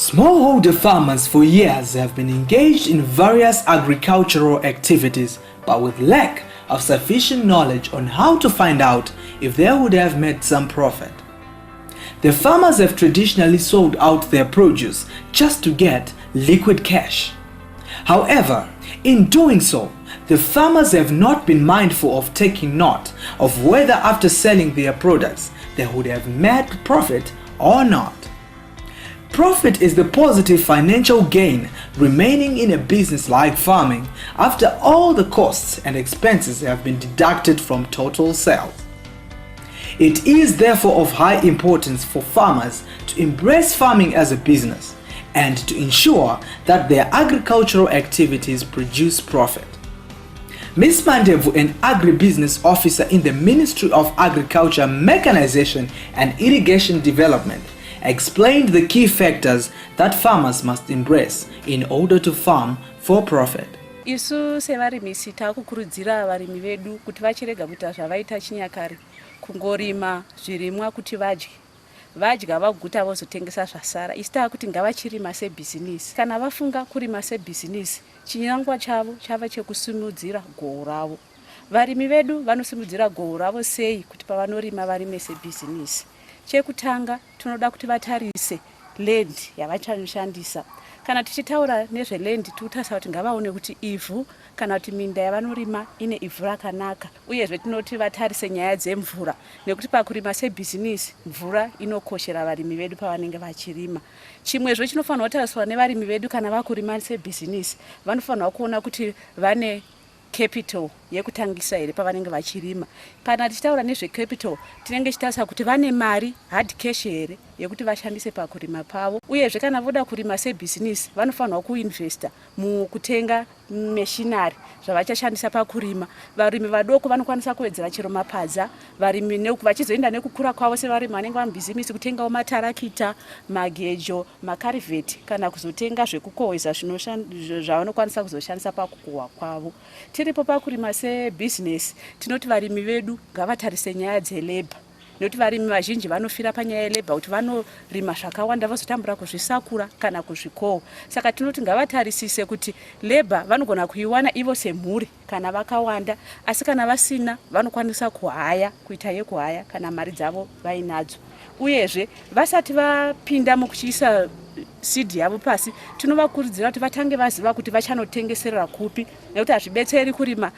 Smallholder farmers for years have been engaged in various agricultural activities, but with lack of sufficient knowledge on how to find out if they would have made some profit. The farmers have traditionally sold out their produce just to get liquid cash. However, in doing so, the farmers have not been mindful of taking note of whether after selling their products they would have made profit or not. Profit is the positive financial gain remaining in a business like farming after all the costs and expenses have been deducted from total sales. It is therefore of high importance for farmers to embrace farming as a business and to ensure that their agricultural activities produce profit. Ms. Mandevu, an agribusiness officer in the Ministry of Agriculture, Mechanization and Irrigation Development, explained the key factors that farmers must embrace in order to farm for profit. Isu sevarimi takukurudzira varimi vedu kuti vachirega kuita zvavaita chinyakare, kungorima zvirimwa kuti vadya vaguta vozotengesa zvasara. Isi takuti ngavachirima sebhizinisi. Kana vafunga kurima sebhizinisi, chinyangwa chavo chava chekusimudzira goal ravo. Varimi vedu vanosimudzira goal ravo sei kuti pavanorima varime sebhizinisi. Chekutanga tinoda kuti vatarise land yavachanoshandisa. Kana tichitaura nezveland tinotarisa kuti ngavaone kuti ivhu kana kuti minda yavanorima ine ivhu rakanaka. Uyezve tinoti vatarise nyaya dzemvura nekuti pakurima sebhizinisi mvura inokoshera varimi vedu pavanenge vachirima. Chimwezve chinofanirwa kutariswa nevarimi vedu kana vakurima sebhizinisi, vanofanirwa kuona kuti vane capital yekutangisa here pavanenge vachirima. Kana tichitaura nezvecapital tinenge tichitarisa kuti vane mari hard cash here yekuti vashandise pakurima pavo. Uyezve kana voda kurima sebhizinisi vanofanirwa kuinvesta mukutenga machinery zvavachashandisa pakurima. Varimi vadoko vanokwanisa kuwedzera chero mapadza. Varimi vachizoenda nekukura kwavo sevarimi vanenge vamubhizinisi kutengawo matarakita, magejo, makarivheti kana kuzotenga zvekukohweza zvavanokwanisa kuzoshandisa pakukohwa kwavo. Tiripo pakurima sebhizinesi tinoti varimi vedu ngavatarise nyaya dzelabor. Nekuti varimi vazhinji vanofira panyaya yelabor kuti vanorima zvakawanda vozotambura kuzvisakura kana kuzvikohwa. Saka tinoti ngavatarisise kuti labor vanogona kuiwana ivo semhuri kana vakawanda, asi kana vasina vanokwanisa kuhaya, kuita yekuhaya kana mari dzavo vainadzo. Uyezve vasati vapinda mukuchiisa seed yavo pasi tinovakurudzira kuti vatange vaziva kuti vachanotengeserera kupi, nekuti hazvibetseri kurima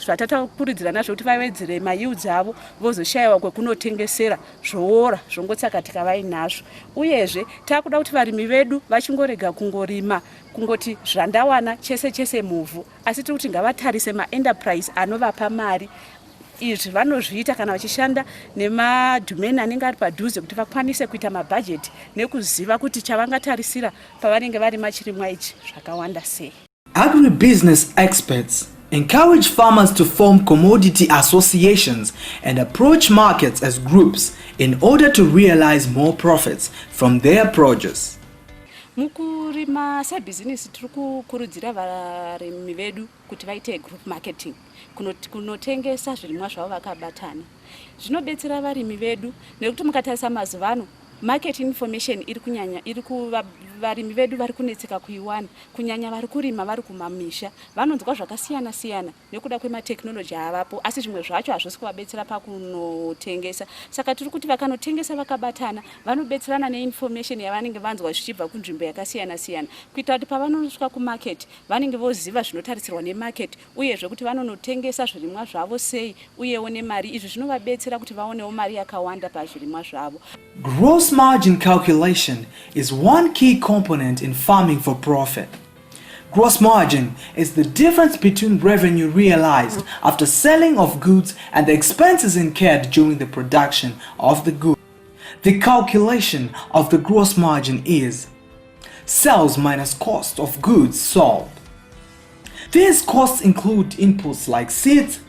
zvatatakurudzira nazvo kuti vawedzere mayields avo vozoshayiwa kwekunotengesera zvoora zvongotsakatika vainazvo. Uyezve takuda kuti varimi vedu vachingorega kungorima kungoti zvandawana chese muvhu, asi tiri kuti ngavatarise maenterprise anovapa mari. Izvi vanozviita kana vachishanda nemadhumeni anenge ari padhuze kuti vakwanise kuita mabhajeti nekuziva kuti chavangatarisira pavanenge varima chirimwa ichi zvakawanda sei. Agribusiness experts encourage farmers to form commodity associations and approach markets as groups in order to realize more profits from their produce. Mukurima sebhizinisi tiri kukurudzira varimi vedu kuti vaite group marketing, kunotengesa zvirimwa zvavo vakabatana. Zvinobetsera varimi vedu nekuti mukatarisa mazuva ano market information iri kunyanya varimi vedu vari kunetseka kuiwana, kunyanya vari kurima vari kumamisha vanonzwa zvakasiyana siyana nekuda kwematekinoloji avapo, asi zvimwe zvacho hazvisi kuvabetsera pakunotengesa. Saka tiri kuti vakanotengesa vakabatana vanobetserana neinformation yavanenge vanzwa zvichibva kunzvimbo yakasiyana siyana, kuita kuti pavanosvika kumarket vanenge voziva zvinotarisirwa nemarket, uyezve kuti vanonotengesa zvirimwa zvavo sei uyewo nemari. Izvi zvinovabetsera kuti vaonewo mari yakawanda pazvirimwa zvavo. Gross margin calculation is one key component in farming for profit. Gross margin is the difference between revenue realized after selling of goods and the expenses incurred during the production of the goods. The calculation of the gross margin is sales minus cost of goods sold. These costs include inputs like seeds,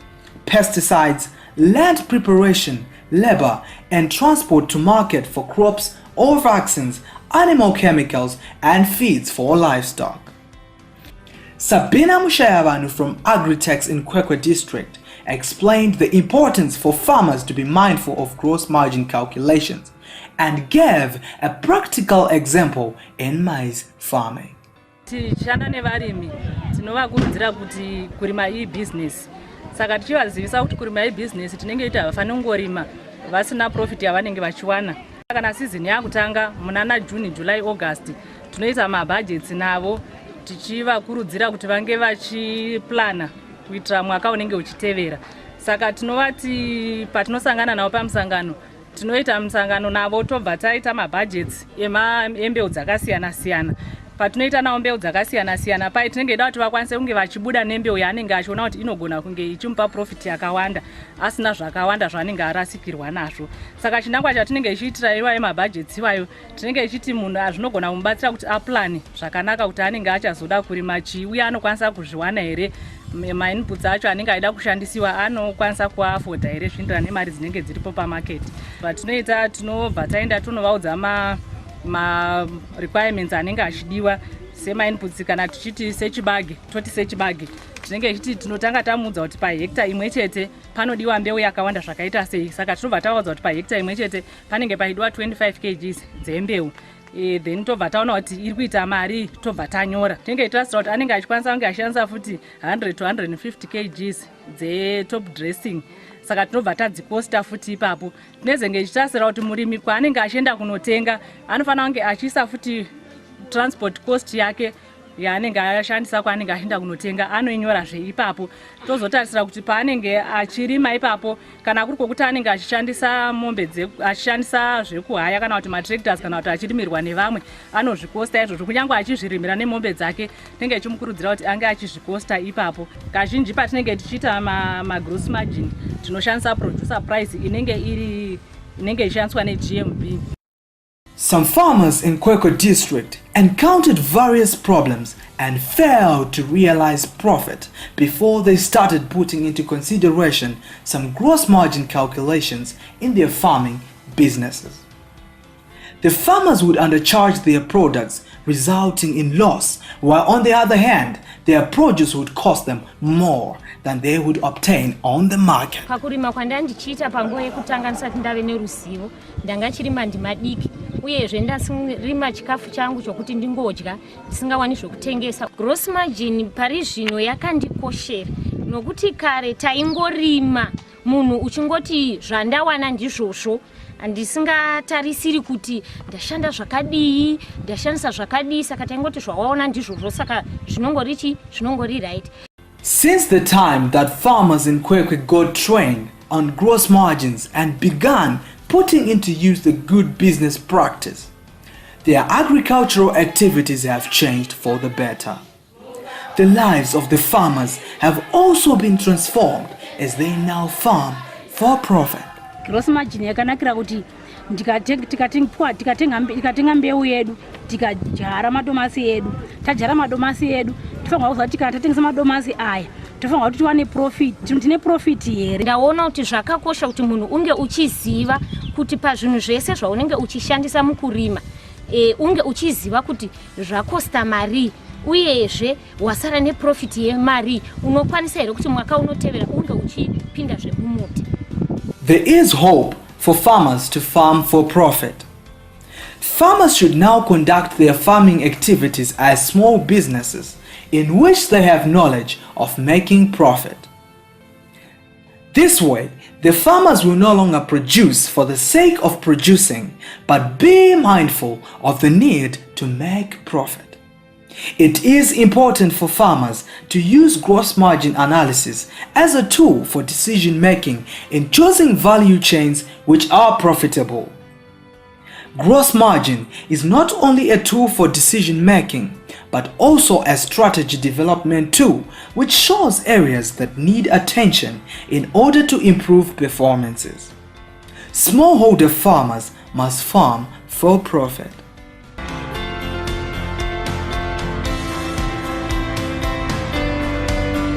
pesticides, land preparation, labor, and transport to market for crops or vaccines, animal chemicals, and feeds for livestock. Sabina Mushayavanu from Agritex in Kwekwe district explained the importance for farmers to be mindful of gross margin calculations and gave a practical example in maize farming. Tichishanda nevarimi tinovakurudzira kuti kurima business. Saka tichivazivisa kuti kurima business tinenge kuti havafani kungorima vasina profit yavanenge vachiwana. Kana season yakutanga muna June, July, August tinoita mabudgets navo tichivakurudzira kuti vange vachiplana kuitira mwaka unenge uchitevera. Saka tinovati patinosangana navo pamusangano tinoita musangano navo tobva taita mabudgets embeu dzakasiyana siyana. Patinoita nawo mbeu dzakasiyana siyana pai tinenge da kuti vakwanise kunge vachibuda nembeu yaanenge achiona kuti inogona kunge ichimupa profit yakawanda asina zvakawanda zvaanenge arasikirwa nazvo. Saka chinangwa chatinenge ichiitira iwayo mabudgets iwayo tinenge ichiti munhu zvinogona kumubatsira kuti aplane zvakanaka kuti anenge achazoda kurima chii uye anokwanisa kuzviwana here, mainputs acho anenge aida kushandisiwa anokwanisa kuafoda here zvindirana nemari dzinenge dziripo pamarket. Patinoita tinobva taenda tonovaudza requirements anenge achidiwa semainputs. Kana tichiti sechibage toti sechibage tinenge ichiti tinotanga tamuudza kuti pahekta imwe chete panodiwa mbeu yakawanda zvakaita sei. Saka tinobva tavaudza kuti pahekta imwe chete panenge pachidiwa 25 kgs dzembeu. Then tobva taona kuti iri kuita mari tobva tanyora. Tinenge ichitarisira kuti anenge achikwanisa kunge ashandisa futi 100 to 150 kgs dzetop dressing. Saka tinobva tadzikosta futi ipapo. Tinezenge ichitarisira kuti murimi kwaanenge achienda kunotenga anofanira kunge achiisa futi transport cost yake yaanenge ashandisa kwaanenge achienda kunotenga anoinyorazve ipapo. Tozotarisira kuti paanenge achirima ipapo kana kuri kwokuti anenge achishandisa mombe achishandisa zvekuhaya kana kuti matractors kana kuti achirimirwa nevamwe anozvikosta izvozvo. Kunyange achizvirimira nemombe dzake tinenge ichimukurudzira kuti ange achizvikosta ipapo. Kazhinji patinenge tichiita gross margin tinoshandisa producer price inenge ishandiswa neGMB. Some farmers in Kwekwe district encountered various problems and failed to realize profit before they started putting into consideration some gross margin calculations in their farming businesses. The farmers would undercharge their products, resulting in loss, while on the other hand, their produce would cost them more than they would obtain on the market. Pakurima kwanda ndichiita panguva yekutanga ndisati ndave neruzivo ndanga chirima ndimadiki uyezve ndasirima chikafu changu chokuti ndingodya ndisingawani zvokutengesa. Gross margin pari zvino yakandikoshera nokuti kare taingorima munhu uchingoti zvandawana ndizvozvo handisingatarisiri kuti ndashanda zvakadii ndashandisa zvakadii. Saka taingoti zvawaona ndizvozvo saka zvinongori right. Since the time that farmers in Kwekwe got trained on gross margins and began putting into use the good business practice, their agricultural activities have changed for the better. The lives of the farmers have also been transformed as they now farm for profit. Gross margin yakanakira kuti tikatenga mbeu yedu tikajara madomasi yedu tajara madomasi yedu tofanira kuziva kuti kana tatengesa madomasi aya tofanira kuti tiwane profit. Tine profit here. Ndaona kuti zvakakosha kuti munhu unge uchiziva kuti pazvinhu zvese zvaunenge uchishandisa mukurima unge uchiziva kuti zvakosta mari uyezve wasara neprofit yemari unokwanisa here kuti mwaka unotevera unge uchipinda zvekumuti. There is hope for farmers to farm for profit. Farmers should now conduct their farming activities as small businesses in which they have knowledge of making profit. This way, the farmers will no longer produce for the sake of producing, but be mindful of the need to make profit. It is important for farmers to use gross margin analysis as a tool for decision making in choosing value chains which are profitable. Gross margin is not only a tool for decision making, but also a strategy development tool which shows areas that need attention in order to improve performances. Smallholder farmers must farm for profit.